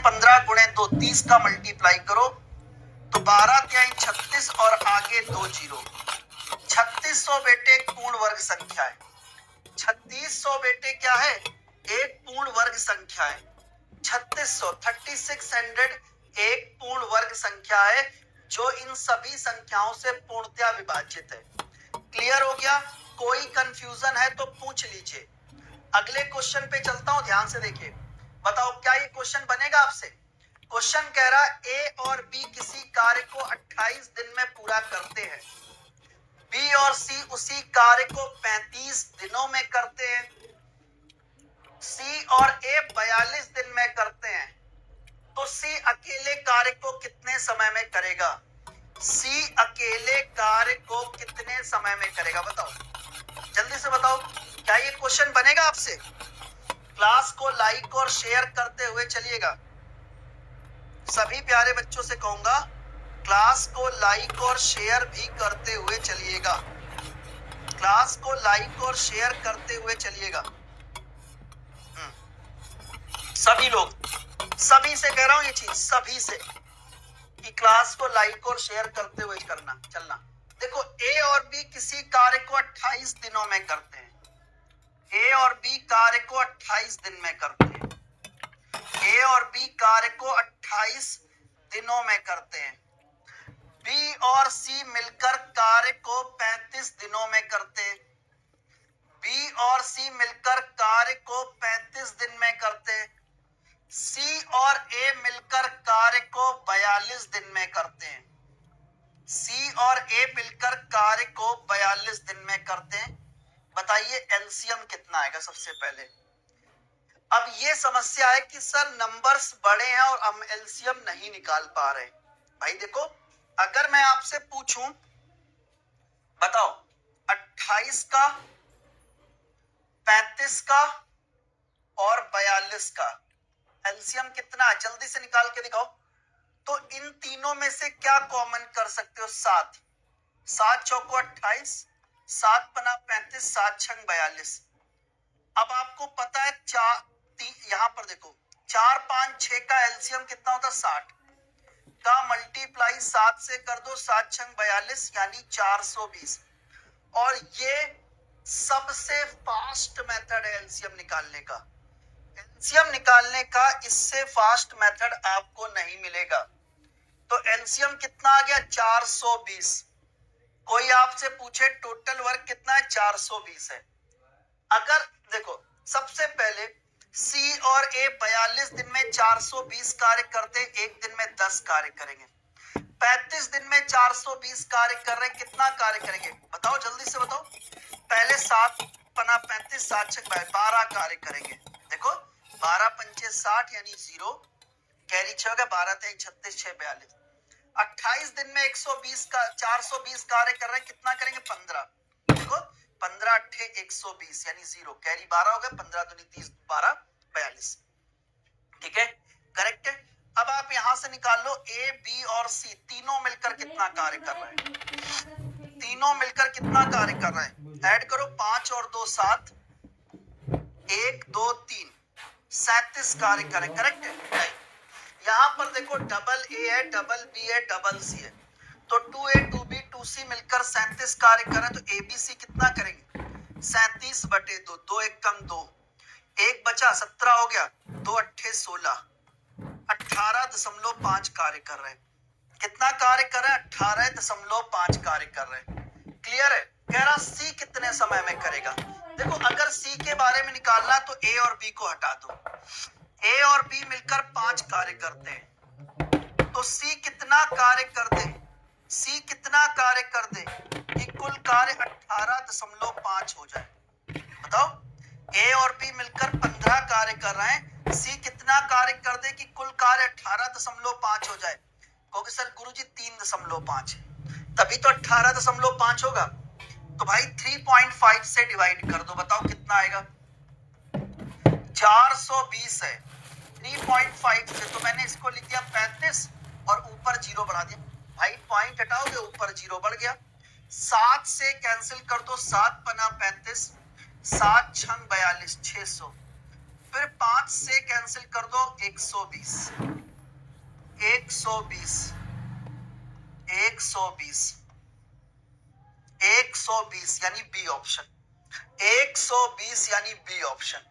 15 गुणे 2 30 का मल्टीप्लाई करो तो 12 त्याई 36 और आगे 2 जीरो। 3600 बेटे एक पूर्ण वर्ग संख्या है। 3600 बेटे क्या है? एक पूर्ण वर्ग संख्या है। 3600 एक पूर्ण वर्ग संख्या है जो इन सभी संख्याओं से पूर्णतया विभाजित है। क्लियर हो गया? कोई कंफ्यूजन है तो पूछ लीजिए। अगले क्वेश्चन पे चलता हूं, ध्यान से देखिए। बताओ क्या ये क्वेश्चन बनेगा आपसे? क्वेश्चन कह रहा है ए और बी किसी कार्य को 28 दिन में पूरा करते हैं। बी और सी उसी कार्य को 35 दिनों में करते हैं। सी और ए 42 दिन में करते हैं। तो सी अकेले कार्य को कितने समय में करेगा? सी अकेले कार्य को कितने समय में करेगा? बताओ, जल्दी से बताओ। क्या ये क्वेश्चन बनेगा आपसे? क्लास को लाइक और शेयर करते हुए चलिएगा। सभी प्यारे बच्चों से कहूंगा क्लास को लाइक और शेयर भी करते हुए चलिएगा। क्लास को लाइक और शेयर करते हुए चलिएगा। सभी लोग, सभी से कह रहा हूं ये चीज, सभी से कि क्लास को लाइक और शेयर करते हुए चलना। देखो ए और बी किसी कार्य को 28 दिनों में करते हैं। ए और बी कार्य को 28 दिन में करते हैं। ए और बी कार्य को 28 दिनों में करते हैं। बी और सी मिलकर कार्य को 35 दिनों में करते हैं। बी और सी मिलकर कार्य को 35 दिन में करते हैं। सी और ए मिलकर कार्य को 42 दिन में करते हैं। सी और ए मिलकर कार्य को 42 दिन में करते हैं। बताइए एलसीएम कितना आएगा सबसे पहले। अब ये समस्या है कि सर नंबर्स बड़े हैं और हम एलसीएम नहीं निकाल पा रहे। भाई देखो, अगर मैं आपसे पूछूं बताओ 28 का, 35 का और 42 का एलसीएम कितना है? जल्दी से निकाल के दिखाओ। तो इन तीनों में से क्या कॉमन कर सकते हो? 7। 7 चौको 28, 7 पना 35, 7 छंग 42। अब आपको पता है यहां पर देखो 4 5 6 का एलसीएम कितना होता? 60 का मल्टीप्लाई 7 से कर दो, 7 छंग 42 यानी 420। और ये सबसे फास्ट मेथड है एलसीएम निकालने का। एलसीएम निकालने का इससे फास्ट मेथड आपको नहीं मिलेगा। तो एलसीएम कितना आ गया? 420। कोई आपसे पूछे टोटल वर्क कितना है? 420 है। अगर देखो सबसे पहले सी और ए 42 दिन में 420 कार्य करते, एक दिन में 10 कार्य करेंगे। 35 दिन में 420 कार्य कर रहे हैं, कितना कार्य करेंगे? बताओ जल्दी से बताओ। पहले 7 पना 35, 7 छक 12 कार्य करेंगे। देखो 12 पंचे 60 यानी 0, कैरी 6 होगा, 12 3 36 6 42। 28 दिन में 120 का 420 कार्य कर रहे हैं, कितना करेंगे? 15। देखो 15 8 120 यानी 0, कैरी 12 हो गया, 15 दूनी 30, 12 42। ठीक है, करेक्ट है। अब आप यहां से निकाल लो ए बी और सी तीनों मिलकर कितना कार्य कर रहे हैं? तीनों मिलकर कितना कार्य कर रहे हैं? ऐड करो, 5 और 2 7, 1 2 3 37 कार्य करें। करेक्ट है? नहीं, यहां पर देखो डबल ए है, डबल बी है, डबल सी है। तो 2A 2B 2C मिलकर 37 कार्य करें तो ABC कितना करेंगे? 37/2, 2 1 कम 2, 1 बचा 17 हो गया, 2 8 16, 18.5 कार्य कर रहे हैं। कितना कार्य कर रहे हैं? 18.5 कार्य कर रहे हैं। क्लियर है? कह रहा सी कितने समय में करेगा। देखो अगर सी के बारे में निकालना तो ए और बी को हटा दो। ए और बी मिलकर 5 कार्य करते हैं तो सी कितना कार्य कर दे? सी कितना कार्य कर दे कि कुल कार्य 18.5 हो जाए? बताओ, ए और बी मिलकर 15 कार्य कर रहे हैं, सी कितना कार्य कर दे कि कुल कार्य 18.5 हो जाए? क्योंकि सर गुरुजी 3.5 है, तभी तो 18.5 होगा। तो भाई 3.5 से डिवाइड कर दो, बताओ कितना आएगा? 420 है। 3.5 से तो मैंने इसको लिख दिया 35 और ऊपर 0 बढ़ा दिया। भाई पॉइंट हटाओगे ऊपर 0 बढ़ गया। 7 से कैंसिल कर दो, 7 पना 35, 7 छंग 42 600। फिर 5 से कैंसिल कर दो 120, 120, 120, 120 यानी बी ऑप्शन, 120 यानी बी ऑप्शन।